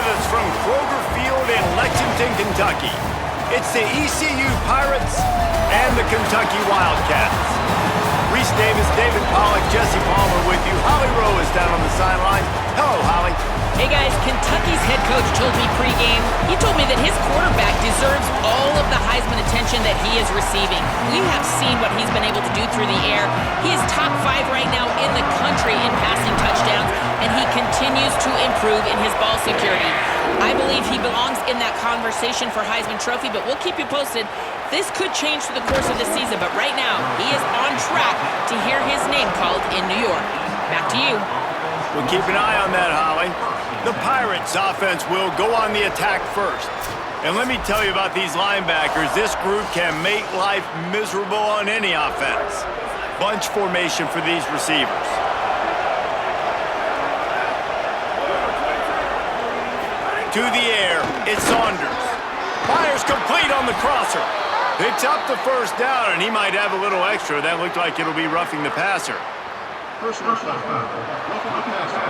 us from Kroger Field in Lexington, Kentucky. It's the ECU Pirates and the Kentucky Wildcats. Reese Davis, David Pollack, Jesse Palmer with you. Holly Rowe is down on the sideline. Hello, Holly. Hey guys, Kentucky's head coach told me pregame, he told me that his quarterback deserves all of the Heisman attention that he is receiving. We have seen what he's been able to do through the air. He is top 5 right now in the country in passing touchdowns, and he continues to improve in his ball security. I believe he belongs in that conversation for Heisman Trophy, but we'll keep you posted. This could change through the course of the season, but right now, he is on track to hear his name called in New York. Back to you. We'll keep an eye on that, Holly. The Pirates offense will go on the attack first. And let me tell you about these linebackers. This group can make life miserable on any offense. Bunch formation for these receivers. To the air, it's Saunders. Fires complete on the crosser. Picks up the first down, and he might have a little extra. That looked like it'll be roughing the passer. Personal foul. Roughing the passer.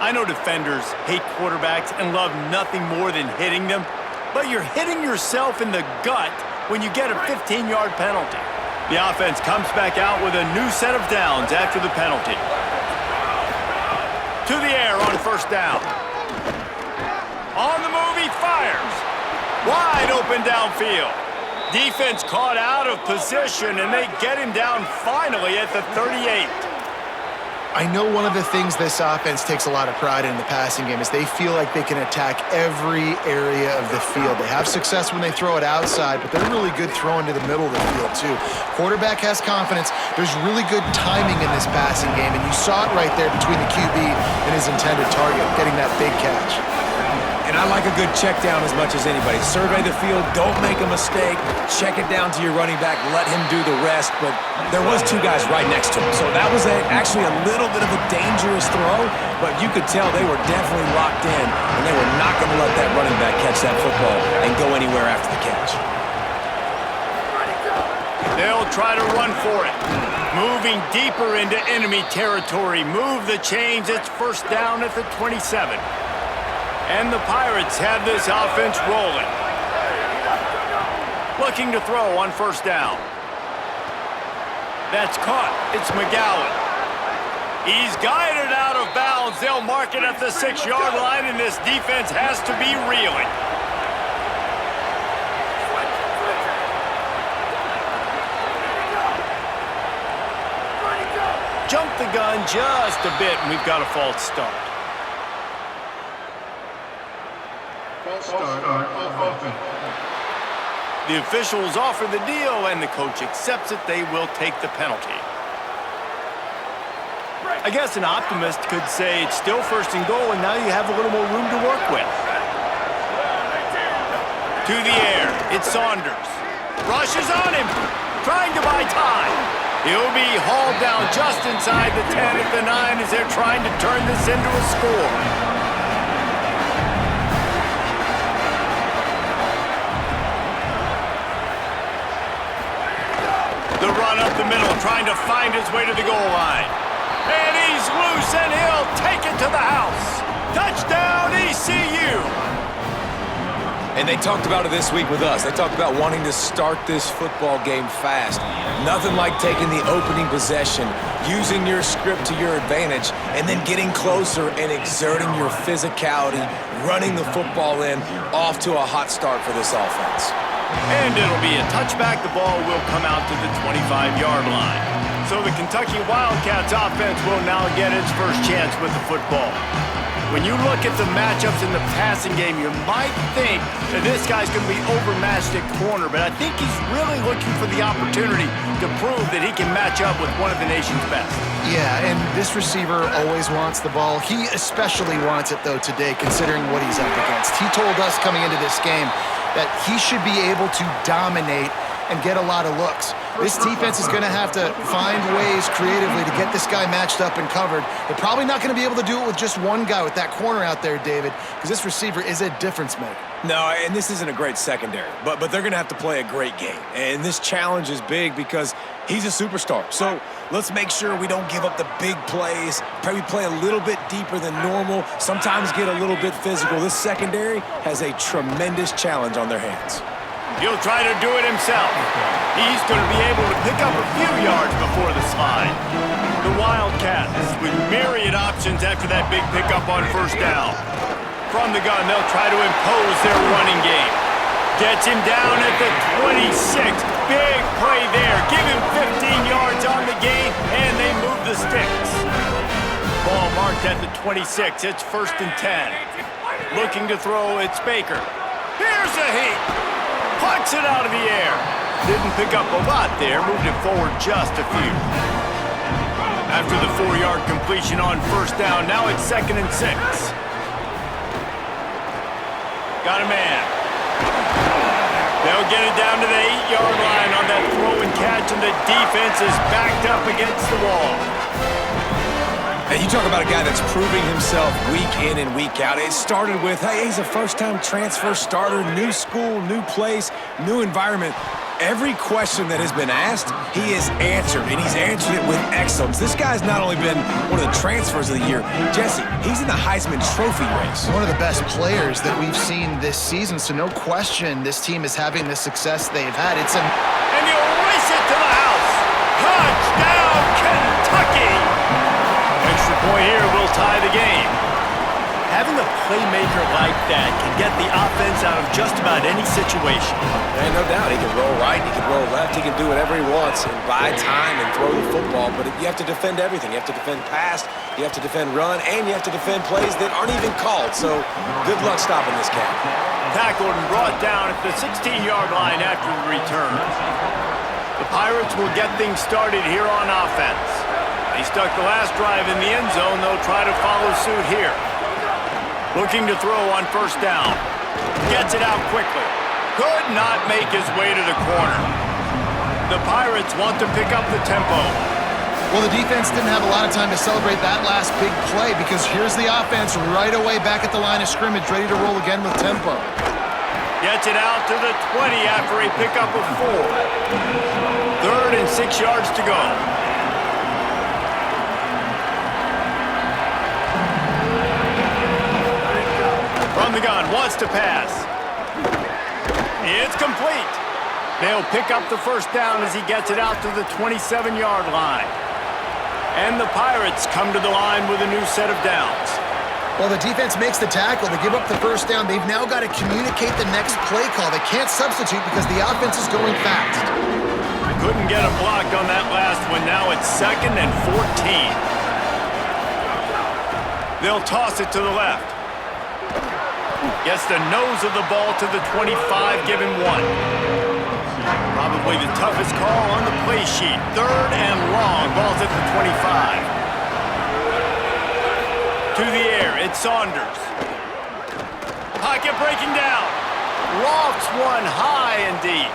I know defenders hate quarterbacks and love nothing more than hitting them, but you're hitting yourself in the gut when you get a 15-yard penalty. The offense comes back out with a new set of downs after the penalty. To the air on first down. On the move, he fires. Wide open downfield. Defense caught out of position, and they get him down finally at the 38. I know one of the things this offense takes a lot of pride in the passing game is they feel like they can attack every area of the field. They have success when they throw it outside, but they're really good throwing to the middle of the field, too. Quarterback has confidence. There's really good timing in this passing game, and you saw it right there between the QB and his intended target, getting that big catch. And I like a good check down as much as anybody. Survey the field, don't make a mistake, check it down to your running back, let him do the rest. But there was 2 guys right next to him, so that was actually a little bit of a dangerous throw, but you could tell they were definitely locked in, and they were not going to let that running back catch that football and go anywhere after the catch. They'll try to run for it. Moving deeper into enemy territory. Move the chains. It's first down at the 27. And the Pirates have this offense rolling. Looking to throw on first down. That's caught. It's McGowan. He's guided out of bounds. They'll mark it at the 6-yard line, and this defense has to be reeling. Jump the gun just a bit, and we've got a false start. The officials offer the deal, and the coach accepts it. They will take the penalty. I guess an optimist could say it's still first and goal, and now you have a little more room to work with. To the air, it's Saunders. Rushes on him, trying to buy time. He'll be hauled down just inside the 10 at the 9 as they're trying to turn this into a score. The run up the middle, trying to find his way to the goal line. And he's loose, and he'll take it to the house. Touchdown, ECU! And they talked about it this week with us. They talked about wanting to start this football game fast. Nothing like taking the opening possession, using your script to your advantage, and then getting closer and exerting your physicality, running the football in, off to a hot start for this offense. And it'll be a touchback. The ball will come out to the 25-yard line. So the Kentucky Wildcats offense will now get its first chance with the football. When you look at the matchups in the passing game, you might think that this guy's going to be overmatched at corner, but I think he's really looking for the opportunity to prove that he can match up with one of the nation's best. Yeah, and this receiver always wants the ball. He especially wants it, though, today, considering what he's up against. He told us coming into this game that he should be able to dominate and get a lot of looks. This defense is going to have to find ways creatively to get this guy matched up and covered. They're probably not going to be able to do it with just one guy with that corner out there, David, because this receiver is a difference maker. No, and this isn't a great secondary, but they're going to have to play a great game. And this challenge is big because he's a superstar. So let's make sure we don't give up the big plays. Maybe play a little bit deeper than normal, sometimes get a little bit physical. This secondary has a tremendous challenge on their hands. He'll try to do it himself. He's going to be able to pick up a few yards before the slide. The Wildcats with myriad options after that big pickup on first down. From the gun, they'll try to impose their running game. Gets him down at the 26. Big play there. Give him 15 yards on the gain, and they move the sticks. Ball marked at the 26. It's 1st and 10. Looking to throw, it's Baker. Here's a heat. Plucks it out of the air. Didn't pick up a lot there. Moved it forward just a few. After the 4-yard completion on first down, now it's 2nd and 6. Got a man. They'll get it down to the 8-yard line on that throw and catch, and the defense is backed up against the wall. And you talk about a guy that's proving himself week in and week out. It started with, hey, he's a first-time transfer starter, new school, new place, new environment. Every question that has been asked, he has answered, and he's answered it with excellence. This guy's not only been one of the transfers of the year, Jesse, he's in the Heisman Trophy race. One of the best players that we've seen this season, so no question this team is having the success they've had. And he'll race it to the house. Touchdown, Kentucky! Extra point here will tie the game. Having a playmaker like that can get the offense out of just about any situation. And no doubt, he can roll right, he can roll left, he can do whatever he wants and buy time and throw the football, but you have to defend everything. You have to defend pass, you have to defend run, and you have to defend plays that aren't even called. So good luck stopping this cat. Tackled and brought down at the 16-yard line after the return. The Pirates will get things started here on offense. They stuck the last drive in the end zone. They'll try to follow suit here. Looking to throw on first down. Gets it out quickly. Could not make his way to the corner. The Pirates want to pick up the tempo. Well, the defense didn't have a lot of time to celebrate that last big play because here's the offense right away back at the line of scrimmage, ready to roll again with tempo. Gets it out to the 20 after a pickup of 4. 3rd and 6 yards to go. From the gun, wants to pass. It's complete. They'll pick up the first down as he gets it out to the 27-yard line. And the Pirates come to the line with a new set of downs. Well, the defense makes the tackle. They give up the first down. They've now got to communicate the next play call. They can't substitute because the offense is going fast. Couldn't get a block on that last one. Now it's 2nd and 14. They'll toss it to the left. Gets the nose of the ball to the 25, give him 1. Probably the toughest call on the play sheet. 3rd and long, ball's at the 25. To the air, it's Saunders. Pocket breaking down. Lofts one high and deep.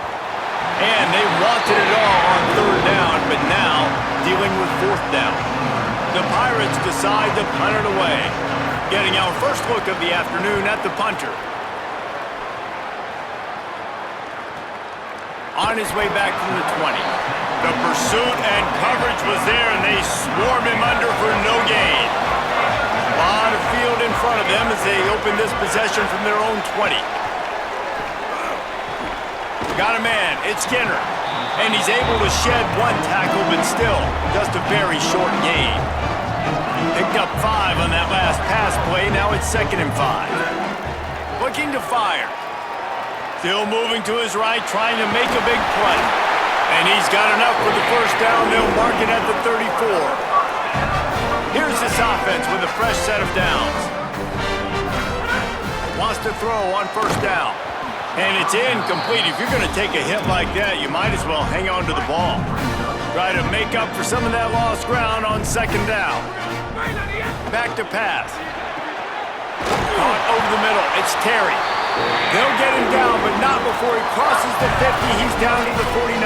And they wanted it all on 3rd down, but now dealing with 4th down. The Pirates decide to punt it away. Getting our first look of the afternoon at the punter. On his way back from the 20. The pursuit and coverage was there, and they swarm him under for no gain. A lot of field in front of them as they open this possession from their own 20. Got a man, it's Skinner. And he's able to shed 1 tackle, but still just a very short gain. Picked up 5 on that last pass play. Now it's 2nd and 5. Looking to fire. Still moving to his right, trying to make a big play. And he's got enough for the first down. They'll mark it at the 34. Here's this offense with a fresh set of downs. Wants to throw on first down. And it's incomplete. If you're going to take a hit like that, you might as well hang on to the ball. Try to make up for some of that lost ground on 2nd down. Back to pass. Caught over the middle. It's Terry. They'll get him down, but not before he crosses the 50. He's down to the 49.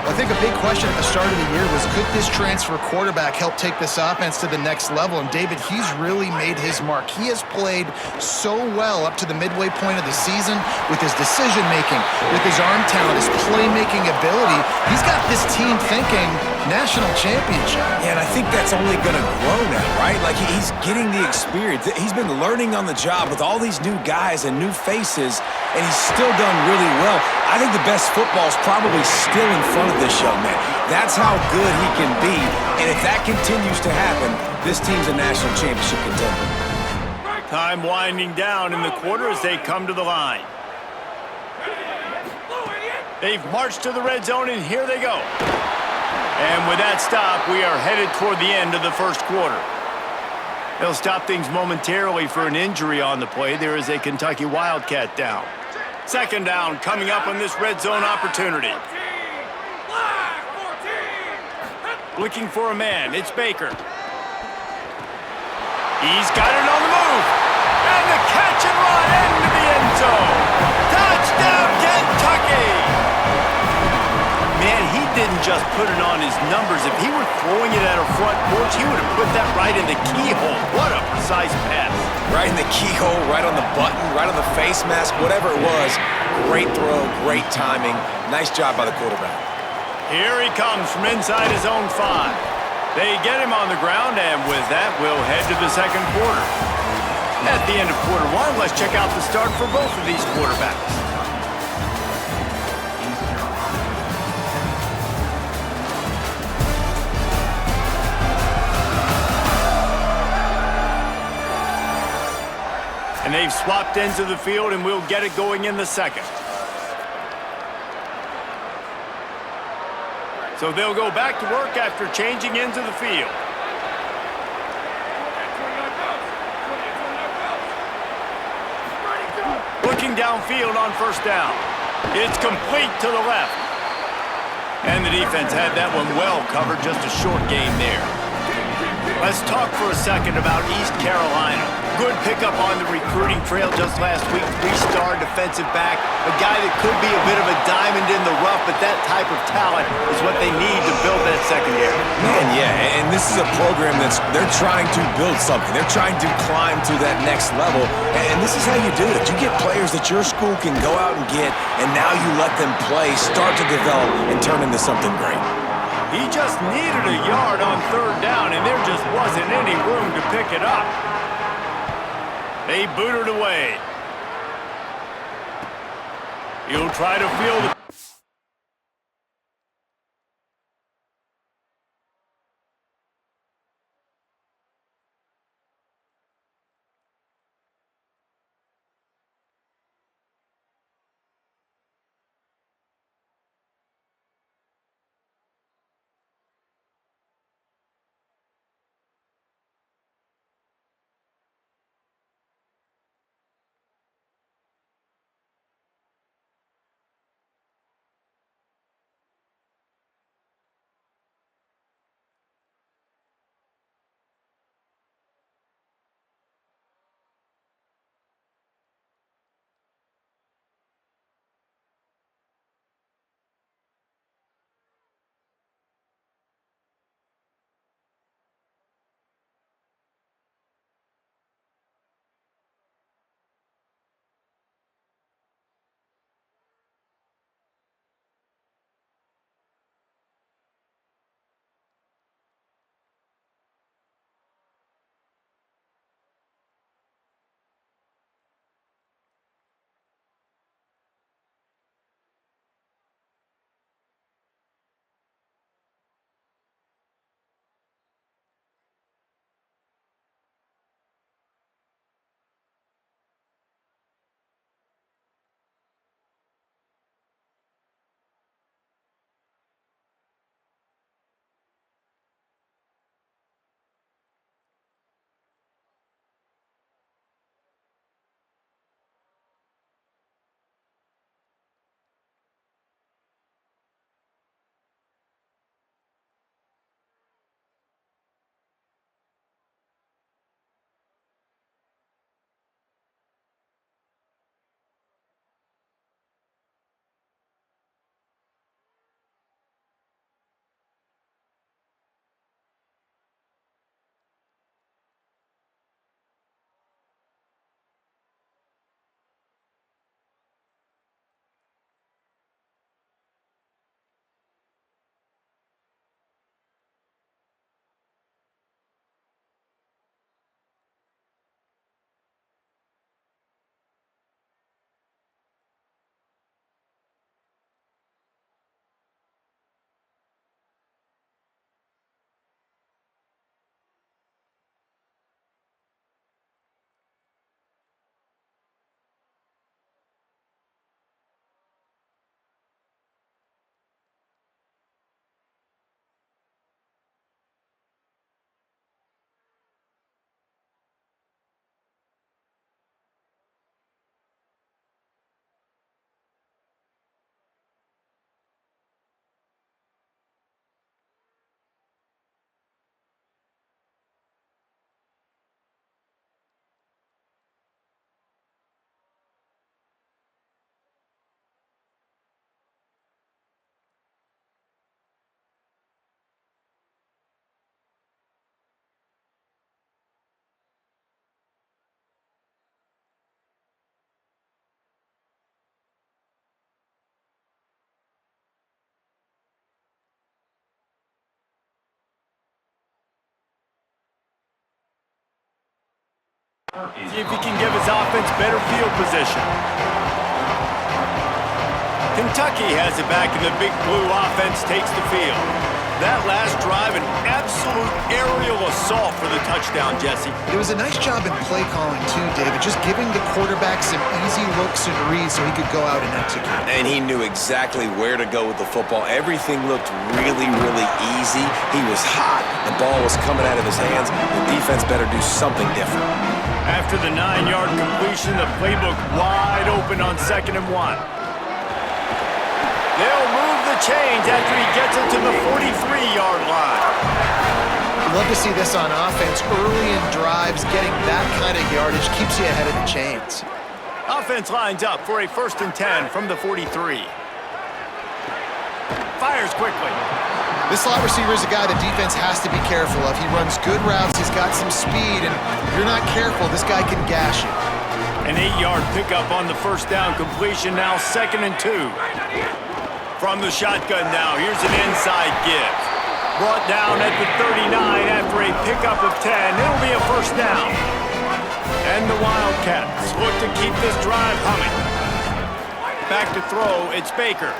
I think a big question at the start of the year was, could this transfer quarterback help take this offense to the next level? And David, he's really made his mark. He has played so well up to the midway point of the season with his decision-making, with his arm talent, his playmaking ability. He's got this team thinking national championship. Yeah, and I think that's only going to grow now, right? Like, he's getting the experience. He's been learning on the job with all these new guys and new faces, and he's still done really well. I think the best football is probably still in front of this young man. That's how good he can be, and if that continues to happen, this team's a national championship contender. Time winding down in the quarter as they come to the line. They've marched to the red zone, and here they go. And with that stop, we are headed toward the end of the first quarter. They'll stop things momentarily for an injury on the play. There is a Kentucky Wildcat down. Second down coming up on this red zone opportunity. Looking for a man. It's Baker. He's got it on the move. And the catch and run into the end zone. Touchdown, Kentucky! Man, he didn't just put it on his numbers. If he were throwing it at a front porch, he would have put that right in the keyhole. What a precise pass. Right in the keyhole, right on the button, right on the face mask, whatever it was. Great throw, great timing. Nice job by the quarterback. Here he comes from inside his own 5. They get him on the ground, and with that, we'll head to the second quarter. At the end of quarter 1, let's check out the start for both of these quarterbacks. And they've swapped ends of the field, and we'll get it going in the second. So they'll go back to work after changing ends of the field. Looking downfield on first down. It's complete to the left. And the defense had that one well covered, just a short gain there. Let's talk for a second about East Carolina. Good pickup on the recruiting trail just last week. 3-star defensive back. A guy that could be a bit of a diamond in the rough, but that type of talent is what they need to build that secondary. Man, yeah, and this is a program they're trying to build something. They're trying to climb to that next level, and this is how you do it. You get players that your school can go out and get, and now you let them play, start to develop, and turn into something great. He just needed a yard on third down, and there just wasn't any room to pick it up. They boot it away. He'll try to field it. See if he can give his offense better field position. Kentucky has it back, and the Big Blue offense takes the field. That last drive, an absolute aerial assault for the touchdown, Jesse. It was a nice job in play calling, too, David, just giving the quarterback some easy looks and reads so he could go out and execute. And he knew exactly where to go with the football. Everything looked really, really easy. He was hot. The ball was coming out of his hands. The defense better do something different. After the 9-yard completion, the playbook wide open on 2nd and 1. They'll move the chains after he gets it to the 43-yard line. Love to see this on offense. Early in drives, getting that kind of yardage keeps you ahead of the chains. Offense lines up for a 1st and 10 from the 43. Fires quickly. This slot receiver is a guy the defense has to be careful of. He runs good routes, he's got some speed, and if you're not careful, this guy can gash you. An 8-yard pickup on the 1st down completion, now 2nd and 2. From the shotgun now, here's an inside give. Brought down at the 39 after a pickup of 10. It'll be a 1st down. And the Wildcats look to keep this drive humming. Back to throw, it's Baker.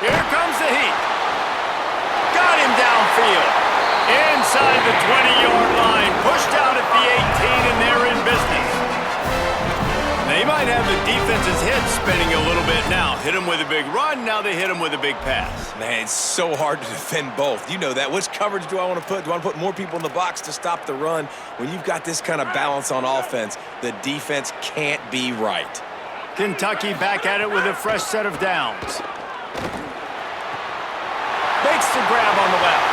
Here comes the heat. Got him downfield. Inside the 20-yard line. Pushed out at the 18, and they're in business. They might have the defense's head spinning a little bit now. Hit him with a big run, now they hit him with a big pass. Man, it's so hard to defend both. You know that. Which coverage do I want to put? Do I want to put more people in the box to stop the run? When you've got this kind of balance on offense, the defense can't be right. Kentucky back at it with a fresh set of downs. Makes the grab on the left.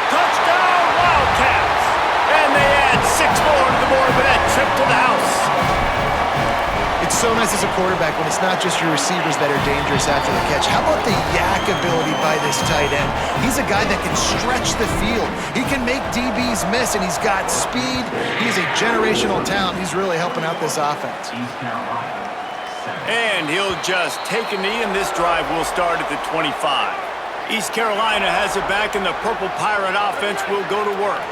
Touchdown, Wildcats! And they add 6 more to the board with that trip to the house. It's so nice as a quarterback when it's not just your receivers that are dangerous after the catch. How about the yak ability by this tight end? He's a guy that can stretch the field. He can make DBs miss, and he's got speed. He's a generational talent. He's really helping out this offense. And he'll just take a knee, and this drive will start at the 25. East Carolina has it back, and the Purple Pirate offense will go to work.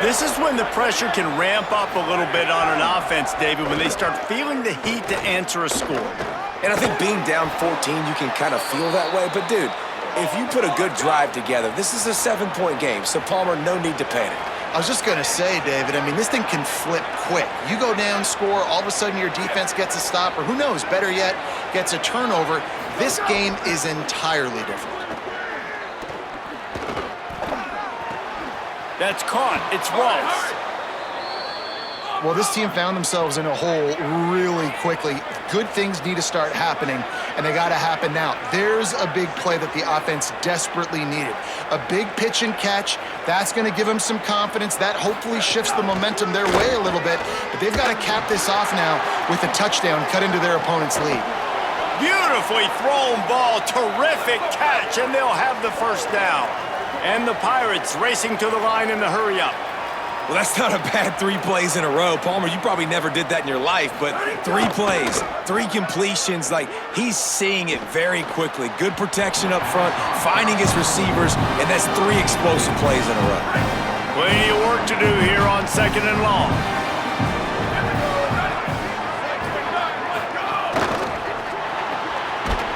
This is when the pressure can ramp up a little bit on an offense, David, when they start feeling the heat to answer a score. And I think being down 14, you can kind of feel that way. But, dude, if you put a good drive together, this is a 7-point game, so, Palmer, no need to panic. I was just going to say, David, I mean, this thing can flip quick. You go down, score, all of a sudden your defense gets a stop, or who knows, better yet, gets a turnover. This game is entirely different. That's caught. It's Ross. Well, this team found themselves in a hole really quickly. Good things need to start happening, and they got to happen now. There's a big play that the offense desperately needed. A big pitch and catch. That's going to give them some confidence. That hopefully shifts the momentum their way a little bit. But they've got to cap this off now with a touchdown cut into their opponent's lead. Beautifully thrown ball. Terrific catch, and they'll have the 1st down. And the Pirates racing to the line in the hurry-up. Well, that's not a bad 3 plays in a row. Palmer, you probably never did that in your life, but 3 plays, 3 completions, like he's seeing it very quickly. Good protection up front, finding his receivers, and that's 3 explosive plays in a row. Plenty of work to do here on 2nd and long.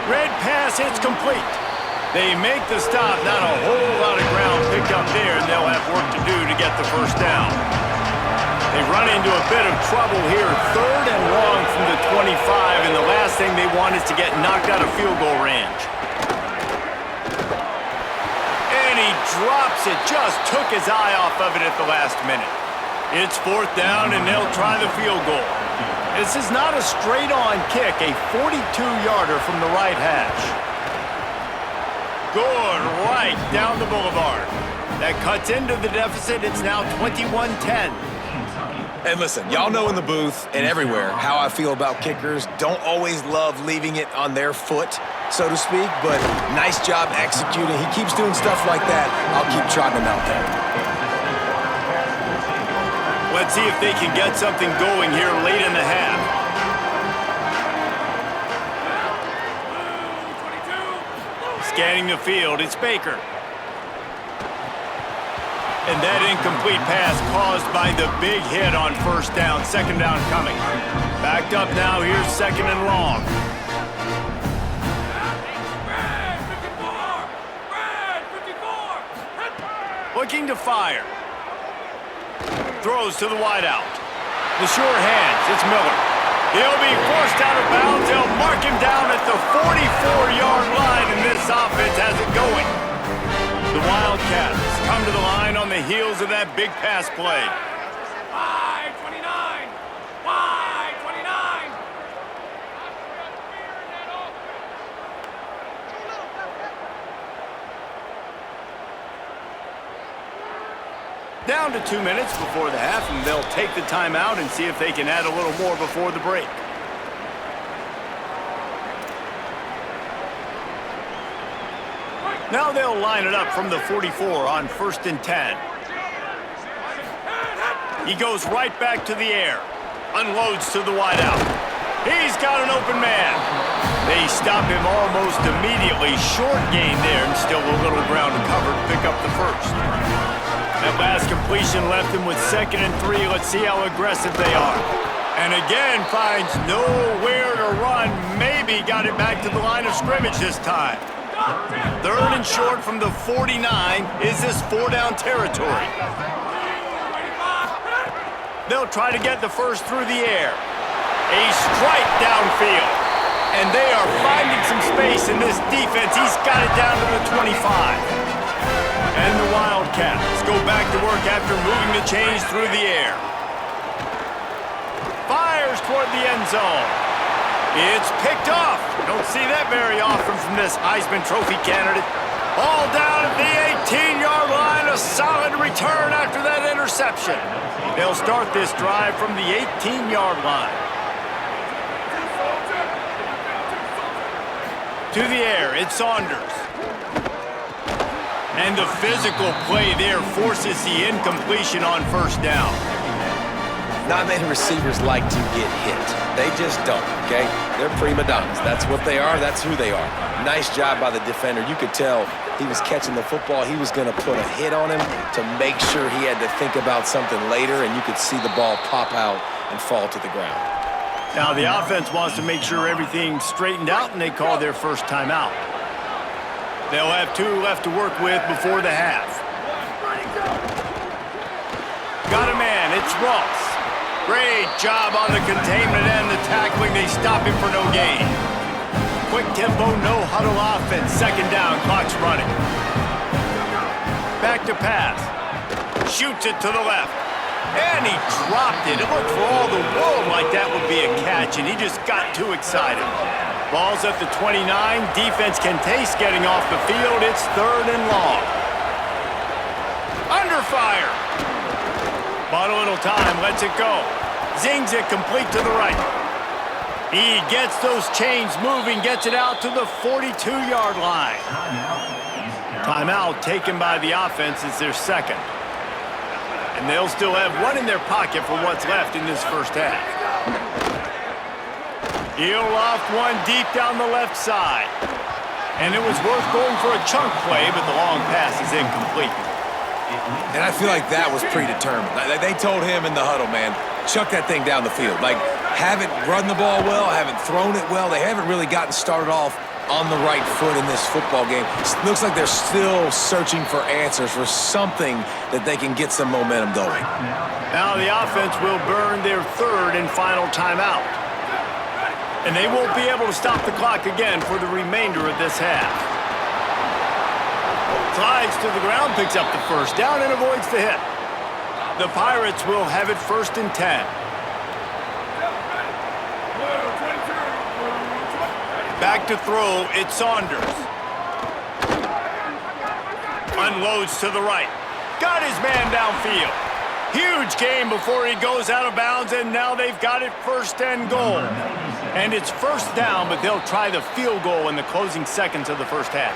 Red pass, it's complete. They make the stop, not a whole lot of ground picked up there, and they'll have work to do to get the 1st down. They run into a bit of trouble here, 3rd and long from the 25, and the last thing they want is to get knocked out of field goal range. And he drops it, just took his eye off of it at the last minute. It's 4th down, and they'll try the field goal. This is not a straight-on kick, a 42-yarder from the right hash. Good, right down the boulevard. That cuts into the deficit. It's now 21-10. And listen, y'all know in the booth and everywhere how I feel about kickers. Don't always love leaving it on their foot, so to speak, but nice job executing. He keeps doing stuff like that. I'll keep trotting him out there. Let's see if they can get something going here late in the half. Scanning the field, it's Baker. And that incomplete pass caused by the big hit on first down. Second down coming. Backed up now. Here's second and long. Looking to fire. Throws to the wideout. The sure hands. It's Miller. He'll be forced out of bounds. They'll mark him down at the 44-yard line, and this offense has it going. The Wildcats come to the line on the heels of that big pass play. Wide 29! Wide 29! Down to 2 minutes before the half, and they'll take the timeout and see if they can add a little more before the break. Now they'll line it up from the 44 on 1st and 10. He goes right back to the air. Unloads to the wideout. He's got an open man. They stop him almost immediately. Short gain there, and still a little ground to cover to pick up the first. That last completion left him with 2nd and 3. Let's see how aggressive they are. And again, finds nowhere to run. Maybe got it back to the line of scrimmage this time. 3rd and short from the 49. Is this 4-down territory? They'll try to get the first through the air. A strike downfield. And they are finding some space in this defense. He's got it down to the 25. And the Wildcats go back to work after moving the chains through the air. Fires toward the end zone. It's picked off. Don't see that very often from this Heisman Trophy candidate. Ball down at the 18-yard line. A solid return after that interception. They'll start this drive from the 18-yard line. To the air, it's Saunders. And the physical play there forces the incompletion on first down. Not many receivers like to get hit. They just don't, okay? They're prima donnas. That's what they are. That's who they are. Nice job by the defender. You could tell he was catching the football. He was going to put a hit on him to make sure he had to think about something later, and you could see the ball pop out and fall to the ground. Now the offense wants to make sure everything's straightened out, and they call their first timeout. They'll have 2 left to work with before the half. Got a man. It's Ross. Great job on the containment and the tackling. They stop him for no gain. Quick tempo, no huddle offense. 2nd down, clock's running. Back to pass. Shoots it to the left. And he dropped it. It looked for all the world like that would be a catch, and he just got too excited. Ball's at the 29. Defense can taste getting off the field. It's 3rd and long. Under fire. Bought a little time, lets it go. Zings it complete to the right. He gets those chains moving, gets it out to the 42-yard line. Timeout taken by the offense. It's their 2nd. And they'll still have 1 in their pocket for what's left in this first half. He'll loft one deep down the left side. And it was worth going for a chunk play, but the long pass is incomplete. And I feel like that was predetermined. They told him in the huddle, man, chuck that thing down the field. Like, haven't run the ball well, haven't thrown it well. They haven't really gotten started off on the right foot in this football game. It looks like they're still searching for answers, for something that they can get some momentum going. Now the offense will burn their 3rd and final timeout. And they won't be able to stop the clock again for the remainder of this half. Slides to the ground, picks up the first down, and avoids the hit. The Pirates will have it 1st and 10. Back to throw, it's Saunders. Unloads to the right. Got his man downfield. Huge gain before he goes out of bounds, and now they've got it 1st and goal. And it's 1st down, but they'll try the field goal in the closing seconds of the first half.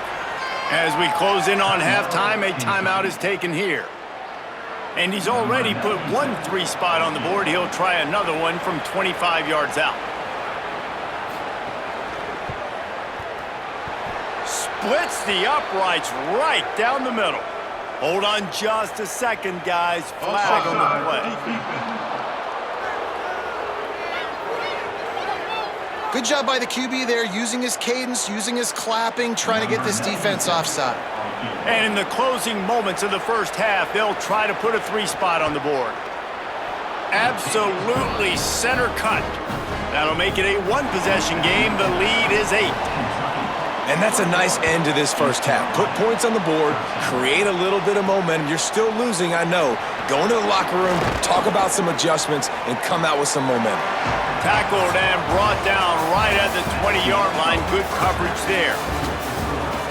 As we close in on halftime, a timeout is taken here. And he's already put 1 3 spot on the board. He'll try another one from 25 yards out. Splits the uprights right down the middle. Hold on just a second, guys. Flag on the play. Good job by the QB there, using his cadence, using his clapping, trying to get this defense offside. And in the closing moments of the first half, they'll try to put a 3-spot on the board. Absolutely center cut. That'll make it a 1-possession game. The lead is 8. And that's a nice end to this first half. Put points on the board, create a little bit of momentum. You're still losing, I know. Go into the locker room, talk about some adjustments, and come out with some momentum. Tackled and brought down right at the 20-yard line. Good coverage there.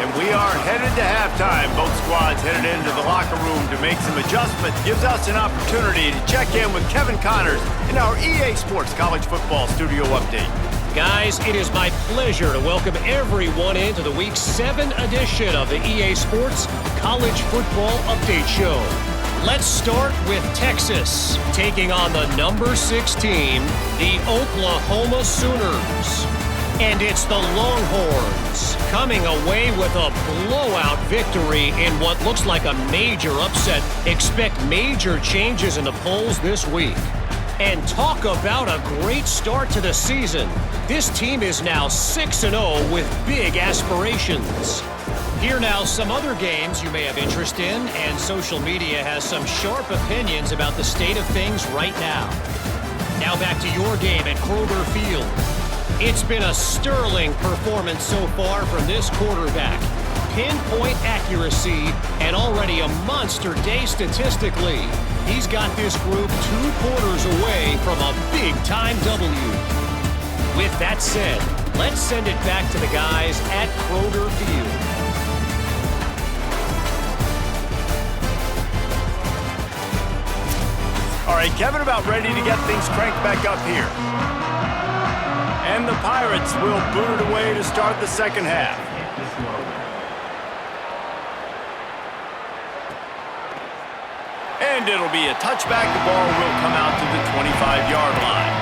And we are headed to halftime. Both squads headed into the locker room to make some adjustments. Gives us an opportunity to check in with Kevin Connors in our EA Sports College Football Studio Update. Guys, it is my pleasure to welcome everyone into the Week 7 edition of the EA Sports College Football Update Show. Let's start with Texas, taking on the number 6 team, the Oklahoma Sooners. And it's the Longhorns coming away with a blowout victory in what looks like a major upset. Expect major changes in the polls this week. And talk about a great start to the season. This team is now 6-0 with big aspirations. Here now some other games you may have interest in, and social media has some sharp opinions about the state of things right now. Now back to your game at Kroger Field. It's been a sterling performance so far from this quarterback. Pinpoint accuracy and already a monster day statistically. He's got this group 2 quarters away from a big-time W. With that said, let's send it back to the guys at Kroger Field. All right, Kevin, about ready to get things cranked back up here. And the Pirates will boot it away to start the second half. And it'll be a touchback. The ball will come out to the 25-yard line.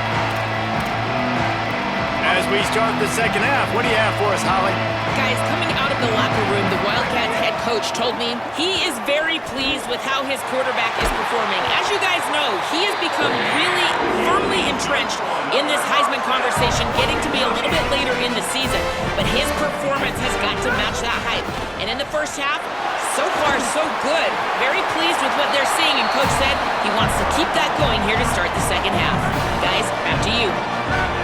As we start the second half, what do you have for us, Holly? Guys, coming out of the locker room, the Wildcats head coach told me he is very pleased with how his quarterback is performing. As you guys know, he has become really firmly entrenched in this Heisman conversation, getting to be a little bit later in the season. But his performance has got to match that hype. And in the first half, so far, so good. Very pleased with what they're seeing, and Coach said he wants to keep that going here to start the second half. Guys, back to you.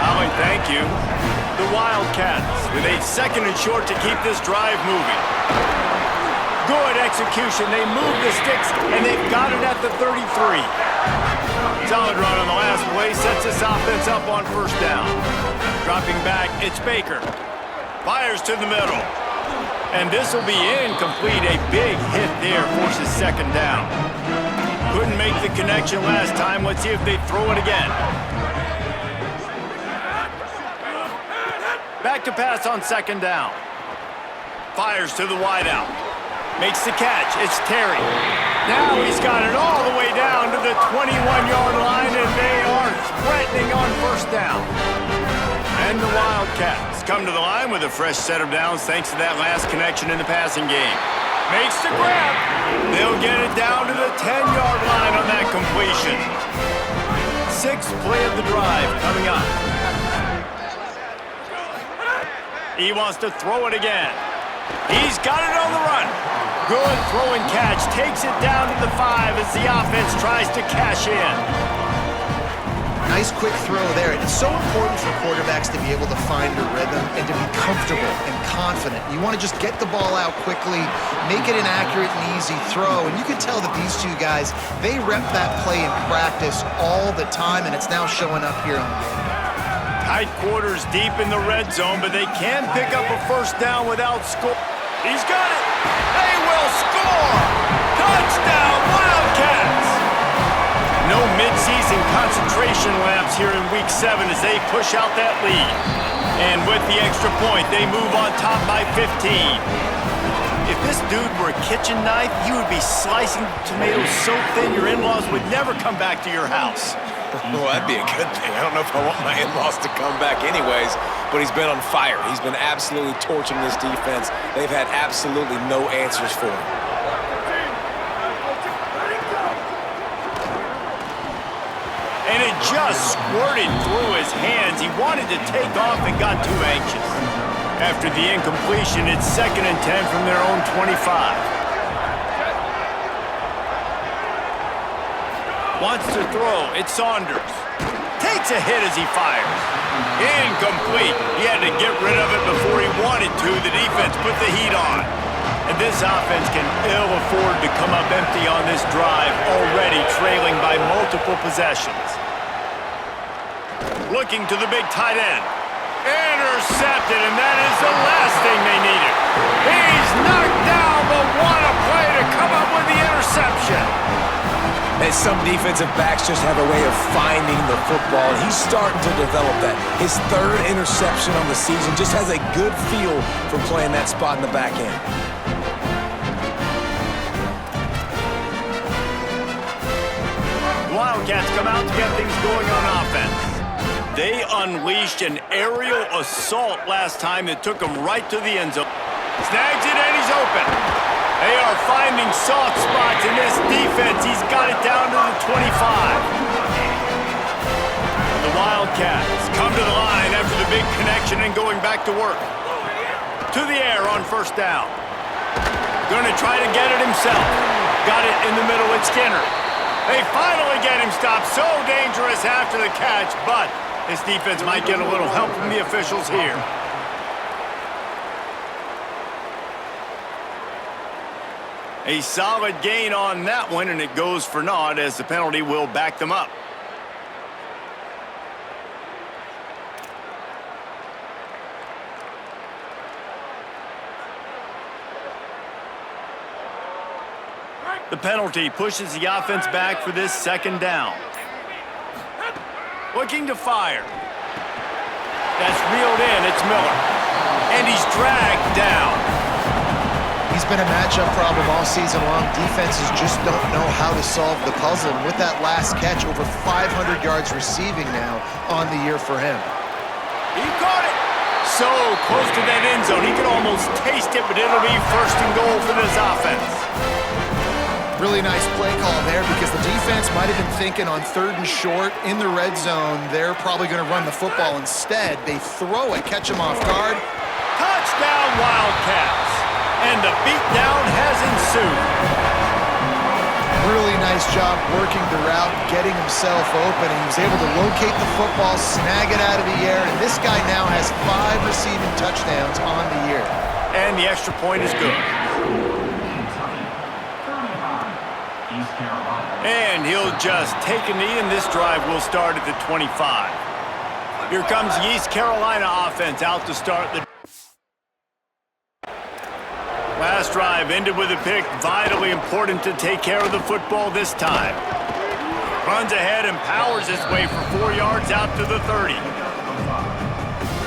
Holly, thank you. The Wildcats with a 2nd and short to keep this drive moving. Good execution. They move the sticks, and they've got it at the 33. Solid run on the last play. Sets this offense up on first down. Dropping back, it's Baker. Fires to the middle. And this will be incomplete. A big hit there forces 2nd down. Couldn't make the connection last time. Let's see if they throw it again. Back to pass on 2nd down. Fires to the wideout. Makes the catch. It's Terry. Now he's got it all the way down to the 21-yard line, and they are threatening on first down. And the Wildcats come to the line with a fresh set of downs thanks to that last connection in the passing game. Makes the grab. They'll get it down to the 10-yard line on that completion. 6th play of the drive coming up. He wants to throw it again. He's got it on the run. Good throw and catch. Takes it down to the 5 as the offense tries to cash in. Nice quick throw there. It's so important for quarterbacks to be able to find a rhythm and to be comfortable and confident. You want to just get the ball out quickly, make it an accurate and easy throw. And you can tell that these 2 guys, they rep that play in practice all the time, and it's now showing up here on the game. Tight quarters deep in the red zone, but they can pick up a first down without score. He's got it. They will score. Touchdown, Wildcats. No midseason concentration laps here in Week 7 as they push out that lead. And with the extra point, they move on top by 15. If this dude were a kitchen knife, you would be slicing tomatoes so thin your in-laws would never come back to your house. Well, that'd be a good thing. I don't know if I want my in-laws to come back anyways, but he's been on fire. He's been absolutely torching this defense. They've had absolutely no answers for him. and it just squirted through his hands. He wanted to take off and got too anxious. After the incompletion, it's 2nd and 10 from their own 25. Wants to throw. It's Saunders. Takes a hit as he fires. Incomplete. He had to get rid of it before he wanted to. The defense put the heat on. And this offense can ill afford to come up empty on this drive, already trailing by multiple possessions. Looking to the big tight end. Intercepted, and that is the last thing they needed. He's knocked down, but what a play to come up with the interception. And some defensive backs just have a way of finding the football, and he's starting to develop that. His 3rd interception on the season, just has a good feel for playing that spot in the back end. Wildcats come out to get things going on offense. They unleashed an aerial assault last time that took him right to the end zone. Snags it and he's open. They are finding soft spots in this defense. He's got it down to the 25. The Wildcats come to the line after the big connection and going back to work. To the air on 1st down. Going to try to get it himself. Got it in the middle with Skinner. They finally get him stopped. So dangerous after the catch, but this defense might get a little help from the officials here. A solid gain on that one, and it goes for naught as the penalty will back them up. The penalty pushes the offense back for this 2nd down. Looking to fire. That's reeled in. It's Miller. And he's dragged down. He's been a matchup problem all season long. Defenses just don't know how to solve the puzzle. And with that last catch, over 500 yards receiving now on the year for him. He caught it. So close to that end zone. He could almost taste it, but it'll be 1st and goal for this offense. Really nice play call there because the defense might have been thinking on 3rd and short in the red zone. They're probably going to run the football. Instead, they throw it, catch him off guard. Touchdown, Wildcats. And the beatdown has ensued. Really nice job working the route, getting himself open, and he was able to locate the football, snag it out of the air, and this guy now has 5 receiving touchdowns on the year. And the extra point is good. And he'll just take a knee, and this drive will start at the 25. Here comes the East Carolina offense out to start the... Last drive ended with a pick. Vitally important to take care of the football this time. Runs ahead and powers his way for 4 yards out to the 30.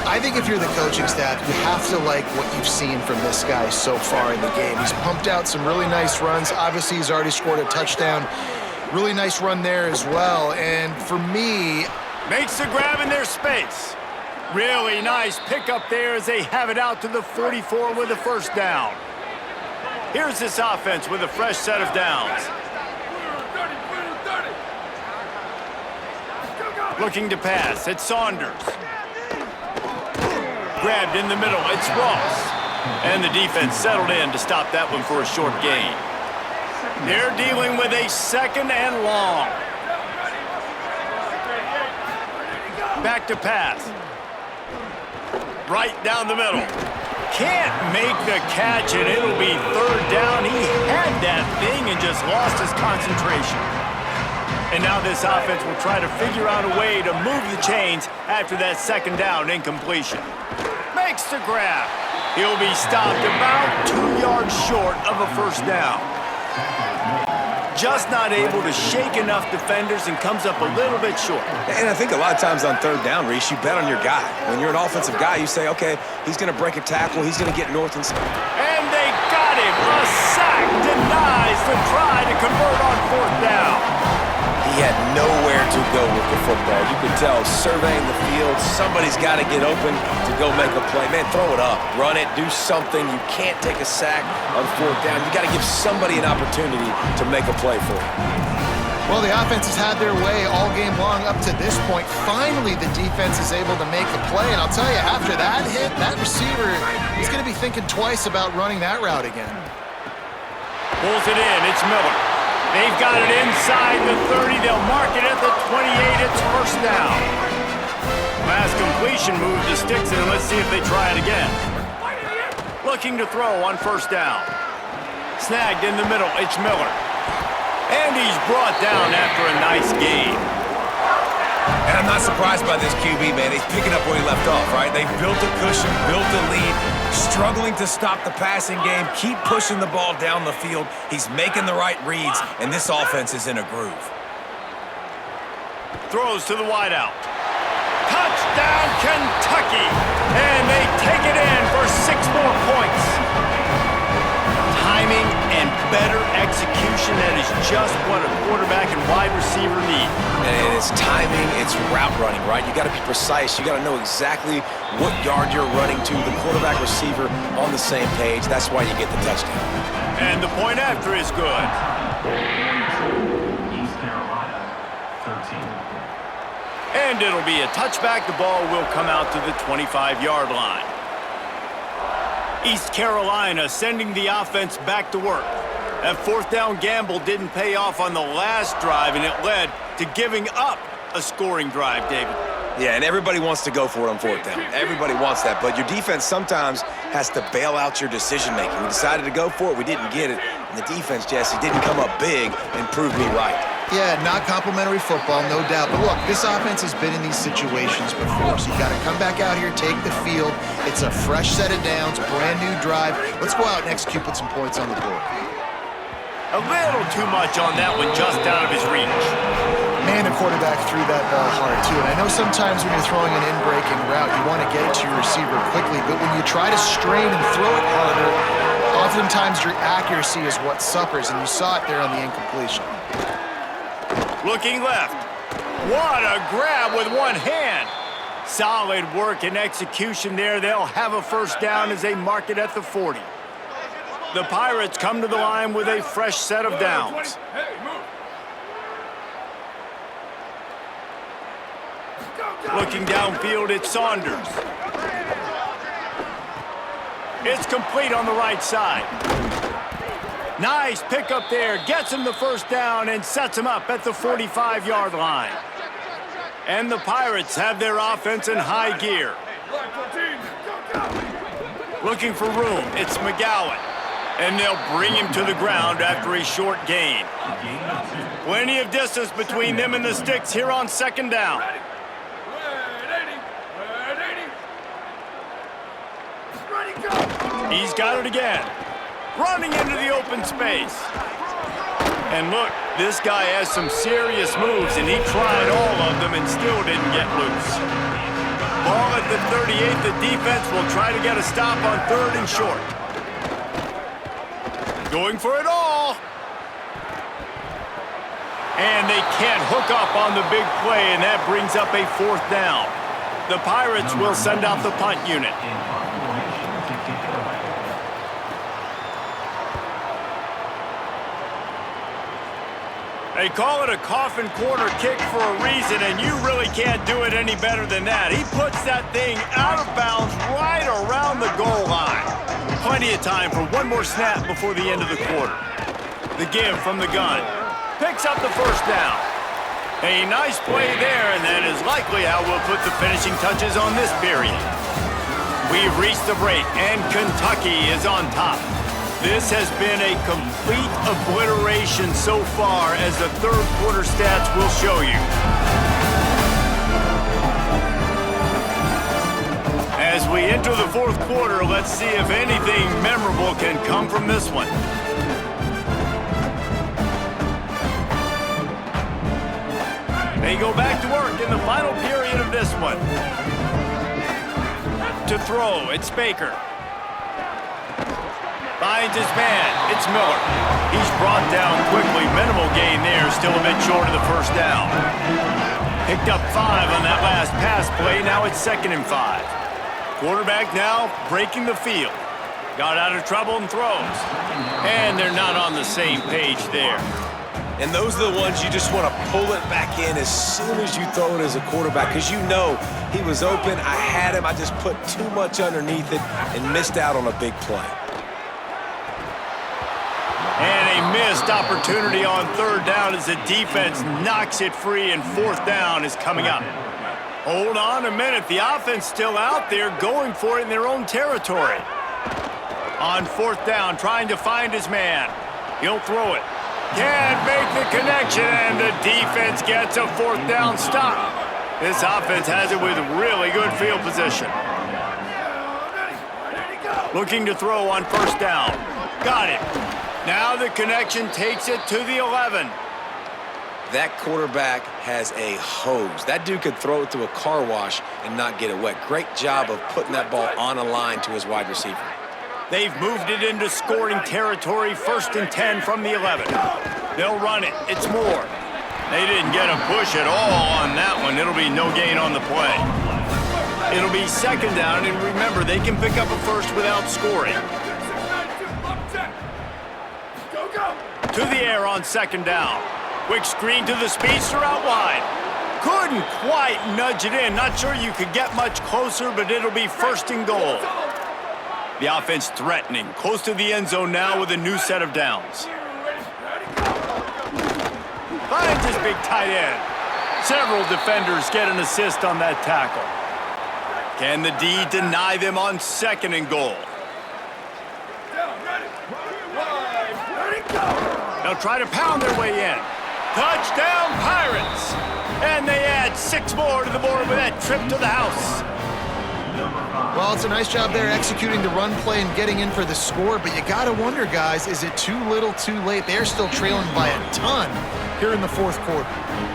I think if you're the coaching staff, you have to like what you've seen from this guy so far in the game. He's pumped out some really nice runs. Obviously, he's already scored a touchdown. Really nice run there as well. And for me... Makes the grab in their space. Really nice pickup there as they have it out to the 44 with a 1st down. Here's this offense with a fresh set of downs. Looking to pass. It's Saunders. Grabbed in the middle. It's Ross. And the defense settled in to stop that one for a short gain. They're dealing with a 2nd and long. Back to pass. Right down the middle. Can't make the catch, and it'll be 3rd down. He had that thing and just lost his concentration. And now this offense will try to figure out a way to move the chains after that 2nd down incompletion. Makes the grab. He'll be stopped about 2 yards short of a 1st down. Just not able to shake enough defenders and comes up a little bit short. And I think a lot of times on 3rd down, Reese, you bet on your guy. When you're an offensive guy, you say, okay, he's going to break a tackle, he's going to get north and south. And they got him. A sack denies the try to convert on 4th down. He had nowhere to go with the football. You could tell, surveying the field, somebody's got to get open to go make a play. Man, throw it up, run it, do something. You can't take a sack on 4th down. You got to give somebody an opportunity to make a play for it. Well, the offense has had their way all game long up to this point. Finally, the defense is able to make a play. And I'll tell you, after that hit, that receiver, he's going to be thinking twice about running that route again. Pulls it in. It's Miller. They've got it inside the 30. They'll mark it at the 28. It's first down. Last completion move to Sticks, and let's see if they try it again. Looking to throw on first down. Snagged in the middle. It's Miller. And he's brought down after a nice gain. And I'm not surprised by this QB, man. He's picking up where he left off, right? They've built a cushion, built a lead, struggling to stop the passing game, keep pushing the ball down the field. He's making the right reads, and this offense is in a groove. Throws to the wideout. Touchdown, Kentucky! And they take it in for 6 more points. Timing and better execution, that is just what a quarterback and wide receiver need. And it's timing, it's route running, right? You got to be precise. You got to know exactly what yard you're running to. The quarterback receiver on the same page. That's why you get the touchdown. And the point after is good. East Carolina, 13. And it'll be a touchback. The ball will come out to the 25-yard line. East Carolina sending the offense back to work. That fourth down gamble didn't pay off on the last drive, and it led to giving up a scoring drive, David. Yeah, and everybody wants to go for it on fourth down. Everybody wants that, but your defense sometimes has to bail out your decision-making. We decided to go for it, we didn't get it, and the defense, Jesse, didn't come up big and prove me right. Yeah, not complimentary football, no doubt. But look, this offense has been in these situations before, so you got to come back out here, take the field. It's a fresh set of downs, brand new drive. Let's go out and execute, put some points on the board. A little too much on that one, just out of his reach. Man, the quarterback threw that ball hard, too. And I know sometimes when you're throwing an in-breaking route, you want to get it to your receiver quickly. But when you try to strain and throw it harder, oftentimes your accuracy is what suffers, and you saw it there on the incompletion. Looking left. What a grab with one hand. Solid work and execution there. They'll have a first down as they mark it at the 40. The Pirates come to the line with a fresh set of downs. Looking downfield, it's Saunders. It's complete on the right side. Nice pickup there. Gets him the first down and sets him up at the 45-yard line. And the Pirates have their offense in high gear. Looking for room. It's McGowan. And they'll bring him to the ground after a short gain. Plenty of distance between them and the Sticks here on second down. He's got it again. Running into the open space. And look, this guy has some serious moves, and he tried all of them and still didn't get loose. Ball at the 38. The defense will try to get a stop on third and short. Going for it all. And they can't hook up on the big play, and that brings up a fourth down. The Pirates will send out the punt unit. They call it a coffin corner kick for a reason, and you really can't do it any better than that. He puts that thing out of bounds right around the goal line. Plenty of time for one more snap before the end of the quarter. The give from the gun. Picks up the first down. A nice play there, and that is likely how we'll put the finishing touches on this period. We've reached the break, and Kentucky is on top. This has been a complete obliteration so far, as the third quarter stats will show you. As we enter the fourth quarter, let's see if anything memorable can come from this one. They go back to work in the final period of this one. To throw, it's Baker. Finds his man. It's Miller. He's brought down quickly. Minimal gain there. Still a bit short of the first down. Picked up 5 on that last pass play. Now it's 2nd and 5. Quarterback now breaking the field. Got out of trouble and throws. And they're not on the same page there. And those are the ones you just want to pull it back in as soon as you throw it as a quarterback, because you know he was open, I had him, I just put too much underneath it and missed out on a big play. And a missed opportunity on third down as the defense knocks it free, and fourth down is coming up. Hold on a minute. The offense still out there going for it in their own territory. On fourth down, trying to find his man. He'll throw it. Can't make the connection, and the defense gets a fourth down stop. This offense has it with really good field position. Looking to throw on first down. Got it. Now the connection takes it to the 11. That quarterback has a hose. That dude could throw it through a car wash and not get it wet. Great job of putting that ball on a line to his wide receiver. They've moved it into scoring territory, 1st and 10 from the 11. They'll run it. It's Moore. They didn't get a push at all on that one. It'll be no gain on the play. It'll be 2nd down, and remember, they can pick up a first without scoring. To the air on 2nd down. Quick screen to the speedster out wide. Couldn't quite nudge it in. Not sure you could get much closer, but it'll be 1st and goal. The offense threatening. Close to the end zone now with a new set of downs. Finds his big tight end. Several defenders get an assist on that tackle. Can the D deny them on 2nd and goal? They'll try to pound their way in. Touchdown, Pirates! And they add 6 more to the board with that trip to the house. Well, it's a nice job there executing the run play and getting in for the score, but you got to wonder, guys, is it too little too late? They're still trailing by a ton here in the 4th quarter.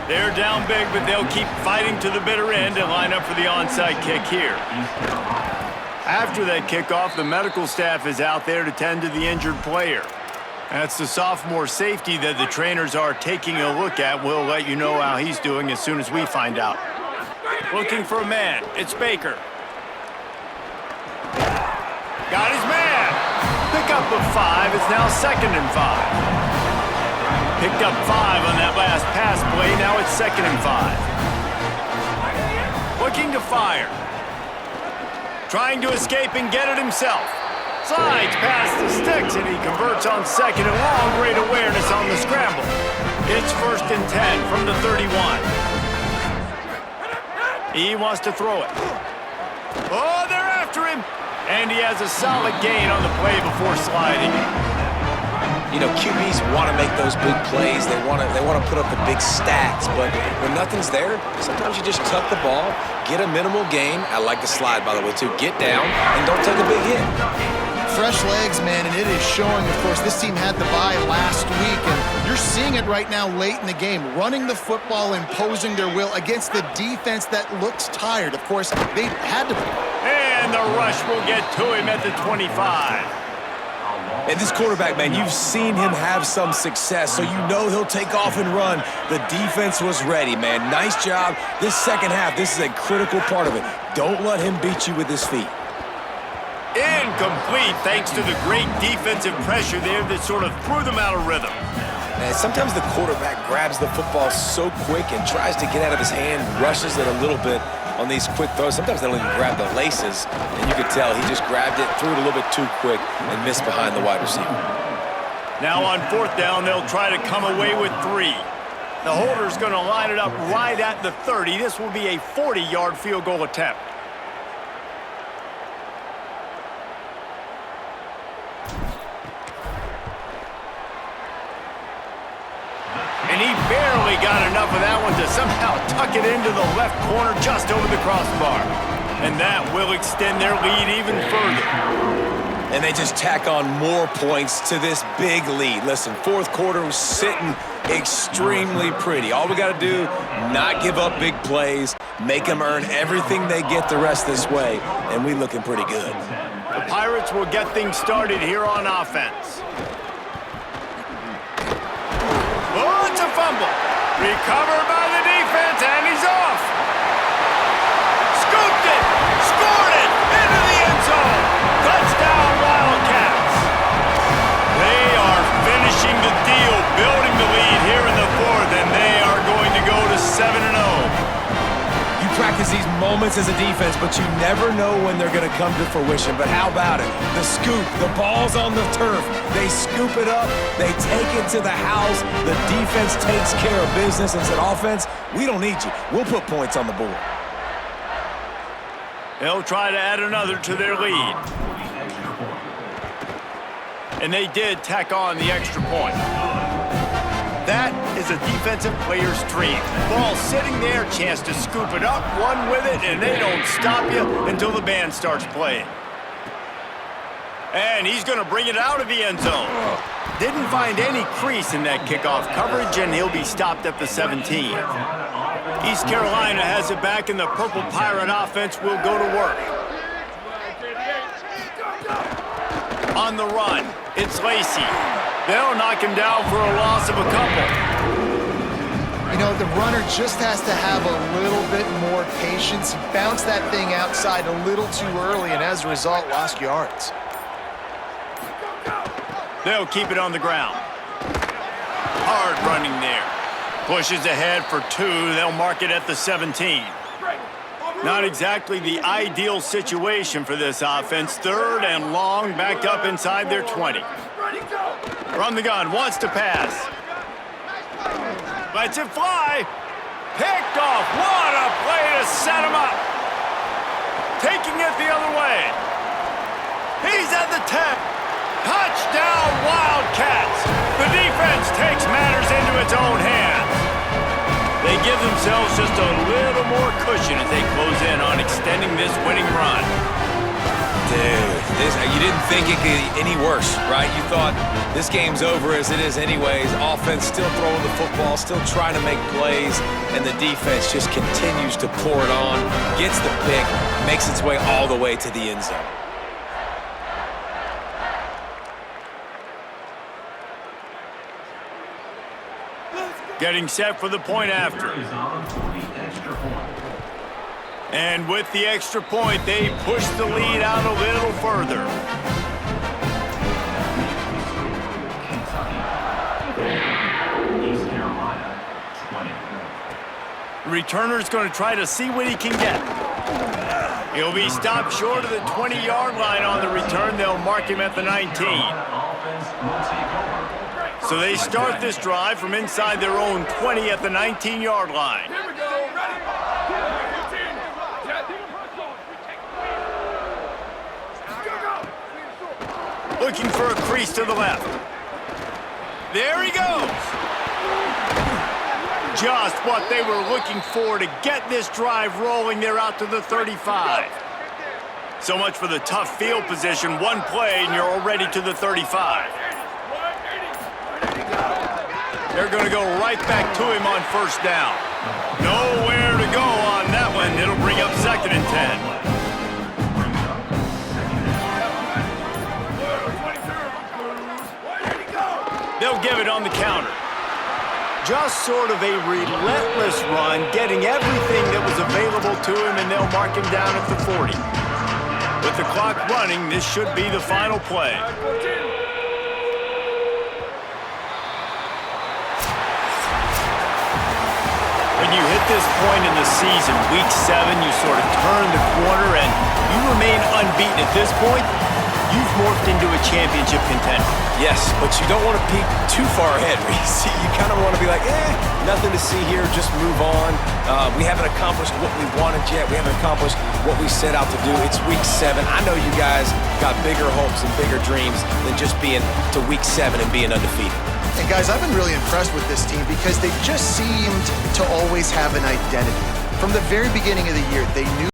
They're down big, but they'll keep fighting to the bitter end and line up for the onside kick here. After that kickoff, the medical staff is out there to tend to the injured player. That's the sophomore safety that the trainers are taking a look at. We'll let you know how he's doing as soon as we find out. Looking for a man. It's Baker. Got his man. Pickup of 5. It's now 2nd and 5. Picked up 5 on that last pass play. Now it's 2nd and 5. Looking to fire. Trying to escape and get it himself. Slides past the sticks, and he converts on 2nd and long. Great awareness on the scramble. It's 1st and 10 from the 31. He wants to throw it. Oh, they're after him. And he has a solid gain on the play before sliding. You know, QBs want to make those big plays. They want to put up the big stats. But when nothing's there, sometimes you just tuck the ball, get a minimal gain. I like the slide, by the way, too. Get down and don't take a big hit. Fresh legs, man, and it is showing. Of course, this team had the bye last week, and you're seeing it right now late in the game, running the football, imposing their will against the defense that looks tired. Of course, they had to. And the rush will get to him at the 25. And this quarterback, man, you've seen him have some success, so you know he'll take off and run. The defense was ready, man. Nice job. This 2nd half, this is a critical part of it. Don't let him beat you with his feet. Incomplete, thanks to the great defensive pressure there that sort of threw them out of rhythm. And sometimes the quarterback grabs the football so quick and tries to get out of his hand, rushes it a little bit on these quick throws. Sometimes they don't even grab the laces, and you could tell he just grabbed it, threw it a little bit too quick, and missed behind the wide receiver. Now on 4th down, they'll try to come away with 3. The holder's going to line it up right at the 30. This will be a 40-yard field goal attempt. And he barely got enough of that one to somehow tuck it into the left corner just over the crossbar. And that will extend their lead even further. And they just tack on more points to this big lead. Listen, 4th quarter was sitting extremely pretty. All we got to do, not give up big plays, make them earn everything they get the rest this way, and we looking pretty good. The Pirates will get things started here on offense. Oh, it's a fumble. Recovered by the defense, and he's off. Scooped it. Scored it. Into the end zone. Touchdown, Wildcats. They are finishing the deal, building the lead here in the practice these moments as a defense, but you never know when they're going to come to fruition. But how about it? The scoop, the ball's on the turf. They scoop it up. They take it to the house. The defense takes care of business and said, offense, we don't need you. We'll put points on the board. They'll try to add another to their lead. And they did tack on the extra point. That is a defensive player's dream. Ball sitting there, chance to scoop it up, run with it, and they don't stop you until the band starts playing. And he's going to bring it out of the end zone. Didn't find any crease in that kickoff coverage, and he'll be stopped at the 17. East Carolina has it back, and the Purple Pirate offense will go to work. On the run, it's Lacey. They'll knock him down for a loss of a couple. You know, the runner just has to have a little bit more patience. He bounced that thing outside a little too early, and as a result, lost yards. They'll keep it on the ground. Hard running there. Pushes ahead for 2. They'll mark it at the 17. Not exactly the ideal situation for this offense. 3rd and long, backed up inside their 20. From the gun, wants to pass. Lets it fly. Picked off. What a play to set him up. Taking it the other way. He's at the 10. Touchdown, Wildcats! The defense takes matters into its own hands. They give themselves just a little more cushion as they close in on extending this winning run. Dude, you didn't think it could get any worse, right? You thought this game's over as it is anyways. Offense still throwing the football, still trying to make plays, and the defense just continues to pour it on, gets the pick, makes its way all the way to the end zone. Getting set for the point after. And with the extra point, they push the lead out a little further. Returner's going to try to see what he can get. He'll be stopped short of the 20-yard line on the return. They'll mark him at the 19. So they start this drive from inside their own 20 at the 19-yard line. Looking for a crease to the left. There he goes. Just what they were looking for to get this drive rolling. They're out to the 35. So much for the tough field position. One play and you're already to the 35. They're going to go right back to him on 1st down. Nowhere to go on that one. It'll bring up 2nd and 10. They'll give it on the counter. Just sort of a relentless run, getting everything that was available to him, and they'll mark him down at the 40. With the clock running, this should be the final play. When you hit this point in the season, week 7, you sort of turn the corner and you remain unbeaten at this point. You've morphed into a championship contender. Yes, but you don't want to peek too far ahead, Reese. You kind of want to be like, nothing to see here, just move on. We haven't accomplished what we wanted yet. We haven't accomplished what we set out to do. It's week 7. I know you guys got bigger hopes and bigger dreams than just being to week 7 and being undefeated. And guys, I've been really impressed with this team because they just seemed to always have an identity. From the very beginning of the year, they knew